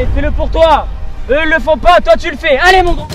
Allez, fais-le pour toi. Eux, ils le font pas, toi, tu le fais. Allez, mon gros.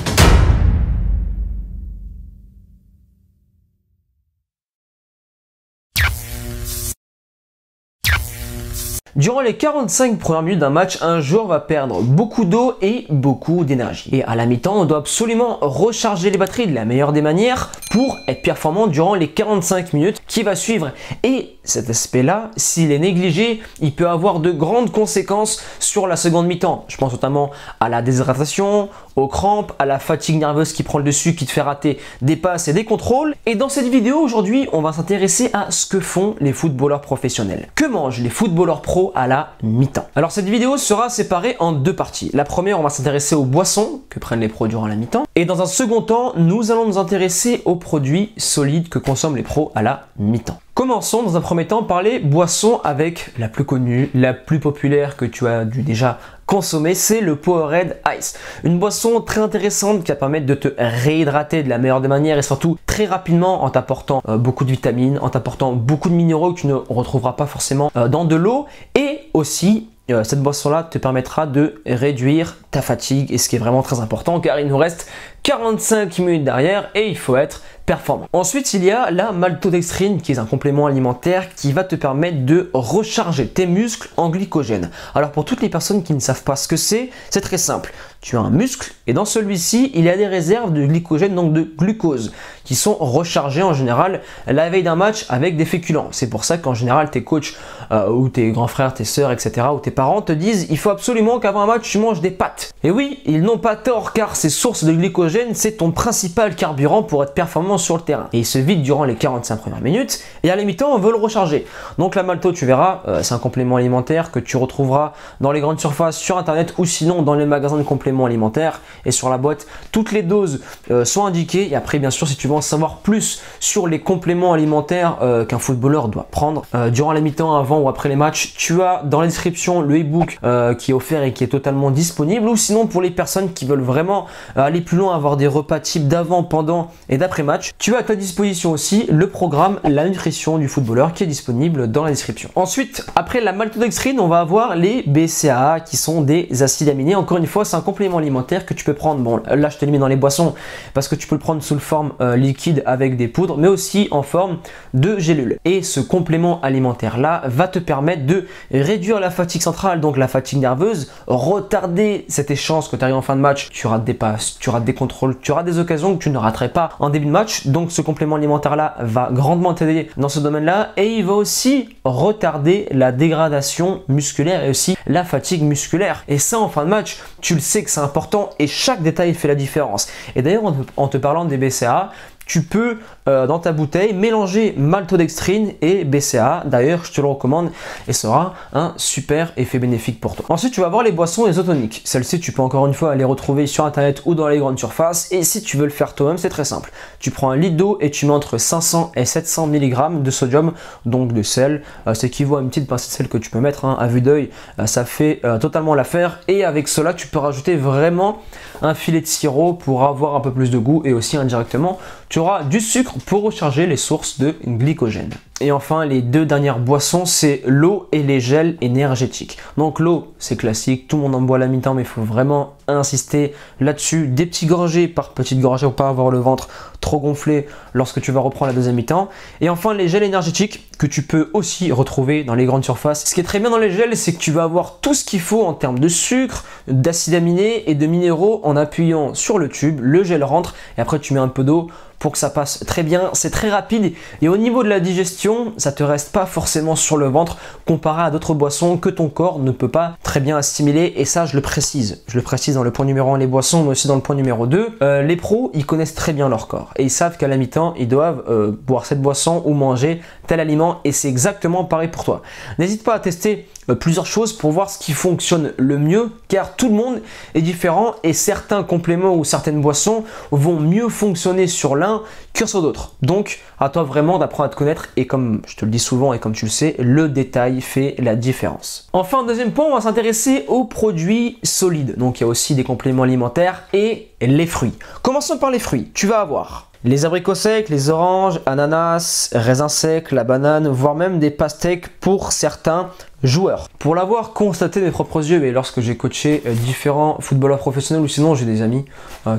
Durant les 45 premières minutes d'un match, un joueur va perdre beaucoup d'eau et beaucoup d'énergie. Et à la mi-temps, on doit absolument recharger les batteries de la meilleure des manières pour être performant durant les 45 minutes qui va suivre. Et cet aspect-là, s'il est négligé, il peut avoir de grandes conséquences sur la seconde mi-temps. Je pense notamment à la déshydratation, aux crampes, à la fatigue nerveuse qui prend le dessus, qui te fait rater des passes et des contrôles. Et dans cette vidéo, aujourd'hui, on va s'intéresser à ce que font les footballeurs professionnels. Que mangent les footballeurs pros à la mi-temps? Alors cette vidéo sera séparée en deux parties. La première, on va s'intéresser aux boissons que prennent les pros durant la mi-temps. Et dans un second temps, nous allons nous intéresser aux produits solides que consomment les pros à la mi-temps. Commençons dans un premier temps par les boissons avec la plus connue, la plus populaire que tu as dû déjà consommer, c'est le Powerade Ice. Une boisson très intéressante qui va permettre de te réhydrater de la meilleure des manières et surtout très rapidement en t'apportant beaucoup de vitamines, en t'apportant beaucoup de minéraux que tu ne retrouveras pas forcément dans de l'eau. Et aussi, cette boisson-là te permettra de réduire ta fatigue et ce qui est vraiment très important car il nous reste 45 minutes derrière et il faut être performant. Ensuite, il y a la maltodextrine qui est un complément alimentaire qui va te permettre de recharger tes muscles en glycogène. Alors pour toutes les personnes qui ne savent pas ce que c'est très simple. Tu as un muscle et dans celui-ci, il y a des réserves de glycogène, donc de glucose, qui sont rechargées en général la veille d'un match avec des féculents. C'est pour ça qu'en général, tes coachs ou tes grands frères, tes sœurs, etc. ou tes parents te disent il faut absolument qu'avant un match, tu manges des pâtes. Et oui, ils n'ont pas tort car ces sources de glycogène, c'est ton principal carburant pour être performant sur le terrain. Et il se vide durant les 45 premières minutes et à la mi-temps, on veut le recharger. Donc la malto, tu verras, c'est un complément alimentaire que tu retrouveras dans les grandes surfaces sur internet ou sinon dans les magasins de compléments alimentaires et sur la boîte, toutes les doses sont indiquées. Et après, bien sûr, si tu veux en savoir plus sur les compléments alimentaires qu'un footballeur doit prendre durant la mi-temps, avant ou après les matchs, tu as dans la description le e-book qui est offert et qui est totalement disponible. Ou sinon, pour les personnes qui veulent vraiment aller plus loin, avoir des repas type d'avant, pendant et d'après match, tu as à ta disposition aussi le programme La nutrition du footballeur qui est disponible dans la description. Ensuite, après la maltodextrine, on va avoir les BCAA qui sont des acides aminés. Encore une fois, c'est un complément alimentaire que tu peux prendre. Bon, là, je te l'ai mis dans les boissons parce que tu peux le prendre sous forme liquide avec des poudres, mais aussi en forme de gélules. Et ce complément alimentaire-là va te permettre de réduire la fatigue centrale, donc la fatigue nerveuse, retarder cette échéance que tu arrives en fin de match. Tu rates des passes, tu rates des contrôles, tu rates des occasions que tu ne raterais pas en début de match. Donc ce complément alimentaire-là va grandement t'aider dans ce domaine-là et il va aussi retarder la dégradation musculaire et aussi la fatigue musculaire. Et ça, en fin de match, tu le sais que c'est important et chaque détail fait la différence. Et d'ailleurs, en te parlant des BCAA, tu peux dans ta bouteille mélanger maltodextrine et BCAA. D'ailleurs, je te le recommande et ce sera un super effet bénéfique pour toi. Ensuite, tu vas avoir les boissons isotoniques. Celles-ci, tu peux encore une fois les retrouver sur internet ou dans les grandes surfaces. Et si tu veux le faire toi-même, c'est très simple. Tu prends un litre d'eau et tu mets entre 500 et 700 mg de sodium, donc de sel. Ça équivaut à une petite pincée de sel que tu peux mettre à vue d'œil. Ça fait totalement l'affaire. Et avec cela, tu peux rajouter vraiment un filet de sirop pour avoir un peu plus de goût et aussi indirectement, tu auras du sucre pour recharger les sources de glycogène. Et enfin, les deux dernières boissons, c'est l'eau et les gels énergétiques. Donc l'eau, c'est classique, tout le monde en boit à la mi-temps, mais il faut vraiment insister là-dessus. Des petits gorgées par petites gorgées pour pas avoir le ventre trop gonflé lorsque tu vas reprendre la deuxième mi-temps. Et enfin, les gels énergétiques que tu peux aussi retrouver dans les grandes surfaces. Ce qui est très bien dans les gels, c'est que tu vas avoir tout ce qu'il faut en termes de sucre, d'acides aminés et de minéraux en appuyant sur le tube. Le gel rentre et après tu mets un peu d'eau pour que ça passe très bien. C'est très rapide et au niveau de la digestion, ça te reste pas forcément sur le ventre comparé à d'autres boissons que ton corps ne peut pas très bien assimiler. Et ça, je le précise. Je le précise dans le point numéro 1, les boissons, mais aussi dans le point numéro 2. Les pros, ils connaissent très bien leur corps et ils savent qu'à la mi-temps, ils doivent boire cette boisson ou manger tel aliment et c'est exactement pareil pour toi. N'hésite pas à tester plusieurs choses pour voir ce qui fonctionne le mieux car tout le monde est différent et certains compléments ou certaines boissons vont mieux fonctionner sur l'un que sur d'autres. Donc à toi vraiment d'apprendre à te connaître et comme comme je te le dis souvent et comme tu le sais, le détail fait la différence. Enfin, deuxième point, on va s'intéresser aux produits solides. Donc il y a aussi des compléments alimentaires et les fruits. Commençons par les fruits. Tu vas avoir les abricots secs, les oranges, ananas, raisins secs, la banane, voire même des pastèques pour certains joueurs. Pour l'avoir constaté de mes propres yeux, et lorsque j'ai coaché différents footballeurs professionnels, ou sinon j'ai des amis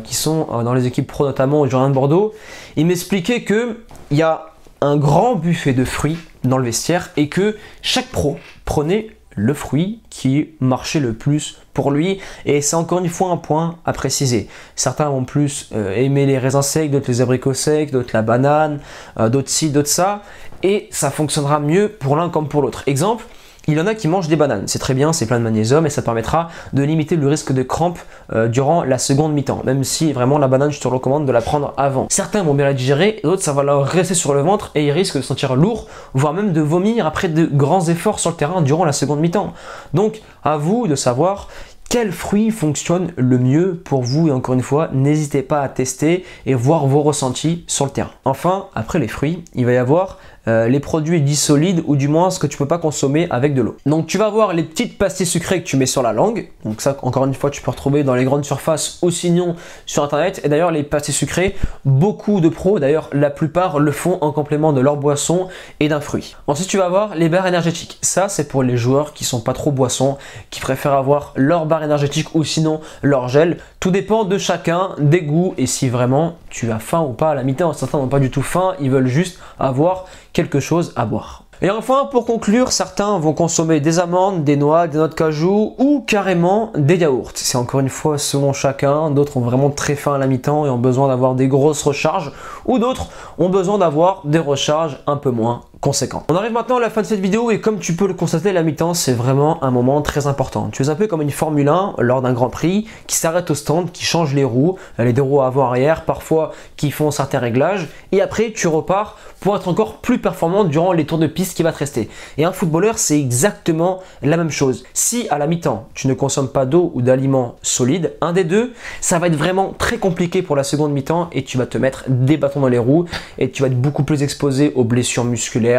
qui sont dans les équipes pro, notamment au Girondins de Bordeaux, ils m'expliquaient qu'il y a un grand buffet de fruits dans le vestiaire et que chaque pro prenait le fruit qui marchait le plus pour lui, et c'est encore une fois un point à préciser. Certains vont plus aimer les raisins secs, d'autres les abricots secs, d'autres la banane, d'autres ci, d'autres ça, et ça fonctionnera mieux pour l'un comme pour l'autre. Exemple, il y en a qui mangent des bananes, c'est très bien, c'est plein de magnésium et ça permettra de limiter le risque de crampes durant la seconde mi-temps, même si vraiment la banane je te recommande de la prendre avant. Certains vont bien la digérer, d'autres ça va leur rester sur le ventre et ils risquent de se sentir lourd, voire même de vomir après de grands efforts sur le terrain durant la seconde mi-temps. Donc à vous de savoir quel fruit fonctionne le mieux pour vous, et encore une fois, n'hésitez pas à tester et voir vos ressentis sur le terrain. Enfin, après les fruits, il va y avoir les produits dits solides, ou du moins ce que tu peux pas consommer avec de l'eau. Donc tu vas avoir les petites pastilles sucrées que tu mets sur la langue. Donc ça, encore une fois, tu peux retrouver dans les grandes surfaces ou sinon sur internet. Et d'ailleurs, les pastilles sucrées, beaucoup de pros, d'ailleurs la plupart le font en complément de leur boisson et d'un fruit. Ensuite, tu vas avoir les barres énergétiques. Ça, c'est pour les joueurs qui sont pas trop boissons, qui préfèrent avoir leur barre énergétique ou sinon leur gel. Tout dépend de chacun, des goûts et si vraiment tu as faim ou pas à la mi-temps. Certains n'ont pas du tout faim, ils veulent juste avoir quelque chose à boire. Et enfin, pour conclure, certains vont consommer des amandes, des noix de cajou ou carrément des yaourts. C'est encore une fois selon chacun. D'autres ont vraiment très faim à la mi-temps et ont besoin d'avoir des grosses recharges, ou d'autres ont besoin d'avoir des recharges un peu moins conséquent. On arrive maintenant à la fin de cette vidéo et comme tu peux le constater, la mi-temps c'est vraiment un moment très important. Tu es un peu comme une Formule 1 lors d'un Grand Prix qui s'arrête au stand, qui change les roues, les deux roues avant-arrière, parfois qui font certains réglages, et après tu repars pour être encore plus performant durant les tours de piste qui va te rester. Et un footballeur c'est exactement la même chose. Si à la mi-temps tu ne consommes pas d'eau ou d'aliments solides, un des deux, ça va être vraiment très compliqué pour la seconde mi-temps et tu vas te mettre des bâtons dans les roues et tu vas être beaucoup plus exposé aux blessures musculaires,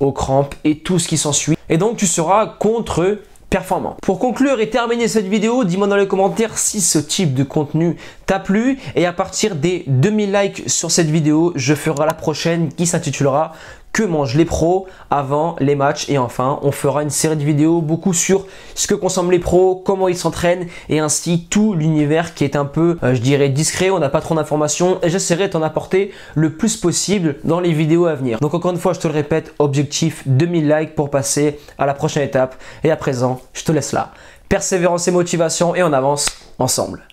aux crampes et tout ce qui s'ensuit. Et donc tu seras contre-performant. Pour conclure et terminer cette vidéo, dis-moi dans les commentaires si ce type de contenu t'a plu, et à partir des 2000 likes sur cette vidéo, je ferai la prochaine qui s'intitulera que mangent les pros avant les matchs, et enfin on fera une série de vidéos beaucoup sur ce que consomment les pros, comment ils s'entraînent et ainsi tout l'univers qui est un peu je dirais discret, on n'a pas trop d'informations et j'essaierai de t'en apporter le plus possible dans les vidéos à venir. Donc encore une fois je te le répète, objectif 2000 likes pour passer à la prochaine étape, et à présent je te laisse là. Persévérance et motivation et on avance ensemble.